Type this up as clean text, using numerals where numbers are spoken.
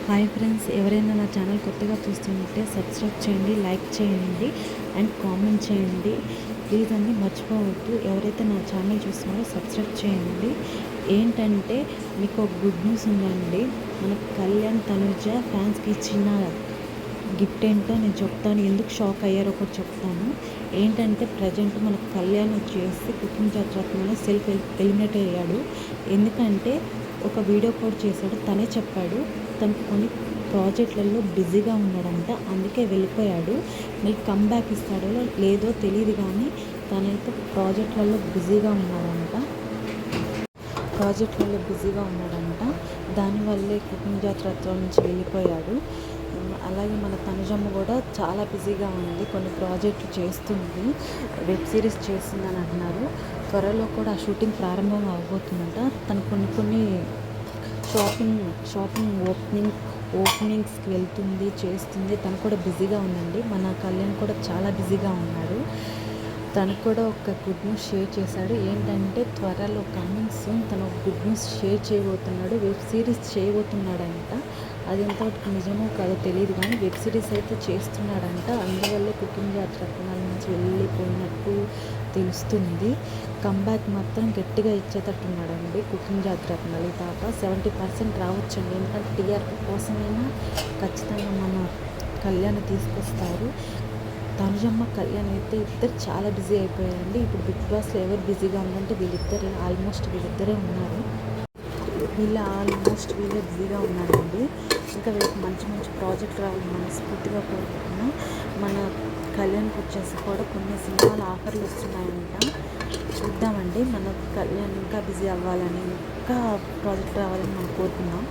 Hi friends, ఎవరైనా నా channel కొత్తగా చూస్తుంటే సబ్స్క్రైబ్ చేయండి, లైక్ చేయండి అండ్ కామెంట్ చేయండి. ప్లీజ్ అండి మర్చిపోవద్దు. ఎవరైతే నా ఛానల్ చూస్తున్నారో సబ్స్క్రైబ్ చేయండి. ఏంటంటే మీకు ఒక గుడ్ న్యూస్ ఉందండి. మన కళ్యాణ్ తనుజ ఫ్యాన్స్కి ఇచ్చిన గిఫ్ట్ ఏంటో నేను చెప్తాను. ఎందుకు షాక్ అయ్యారో ఒకటి చెప్తాను. ఏంటంటే ప్రజెంట్ మన కళ్యాణ్ వచ్చేసి కుకింగ్ జాతరలో సెల్ఫ్ ఎలిమినేట్ అయ్యాడు. ఎందుకంటే ఒక వీడియో కూడా చేశాడు, తనే చెప్పాడు తను కొన్ని ప్రాజెక్టులలో బిజీగా ఉన్నాడంట, అందుకే వెళ్ళిపోయాడు. మళ్ళీ కమ్బ్యాక్ ఇస్తాడో లేదో తెలియదు, కానీ తనైతే ప్రాజెక్టులలో బిజీగా ఉన్నాడంట. దానివల్లే కుకింగ్ జాతరలో నుంచి వెళ్ళిపోయాడు. అలాగే మన తనుజమ్మ కూడా చాలా బిజీగా ఉంది, కొన్ని ప్రాజెక్టులు చేస్తుంది, వెబ్ సిరీస్ చేస్తుందని అంటున్నారు. త్వరలో కూడా ఆ షూటింగ్ ప్రారంభం అవబోతుందంట. తను కొన్ని షాపింగ్ ఓపెనింగ్స్కి వెళ్తుంది, చేస్తుంది. తను కూడా బిజీగా ఉందండి. మన కళ్యాణ్ కూడా చాలా బిజీగా ఉన్నాడు. తను కూడా ఒక గుడ్ న్యూస్ షేర్ చేశాడు. ఏంటంటే త్వరలో కమింగ్ సూన్ తను ఒక గుడ్ న్యూస్ షేర్ చేయబోతున్నాడు. వెబ్ సిరీస్ చేయబోతున్నాడంట. అది ఎంతవరకు నిజమో కాదో తెలియదు, కానీ వెబ్ సిరీస్ అయితే చేస్తున్నాడంట. అందువల్లే కుకింగ్ జాతరత్నాల నుంచి వెళ్ళిపోయినట్టు తెలుస్తుంది. కంబ్యాక్ మాత్రం గట్టిగా ఇచ్చేటట్టున్నాడండి కుకింగ్ జాతరత్నాలు. ఈ తాత 70% రావచ్చండి. ఎందుకంటే టీఆర్పీ కోసమైనా ఖచ్చితంగా మన కళ్యాణ్ తీసుకొస్తారు. తనుజమ్మ కళ్యాణ్ అయితే ఇద్దరు చాలా బిజీ అయిపోయారండి. ఇప్పుడు బిగ్ బాస్లో ఎవరు బిజీగా ఉందంటే వీళ్ళిద్దరే ఉన్నారు. వీళ్ళే బిజీగా ఉన్నారండి. ఇంకా వీళ్ళకి మంచి మంచి ప్రాజెక్ట్ రావాలని మనస్ఫూర్తిగా కోరుకుంటున్నాం. మన కళ్యాణ్కి వచ్చేసి కూడా కొన్ని సినిమాల ఆఫర్లు వస్తున్నాయంట. చూద్దామండి. మన కళ్యాణ్ ఇంకా బిజీ అవ్వాలని, ఇంకా ప్రాజెక్ట్ రావాలని మనం కోరుకుందాం.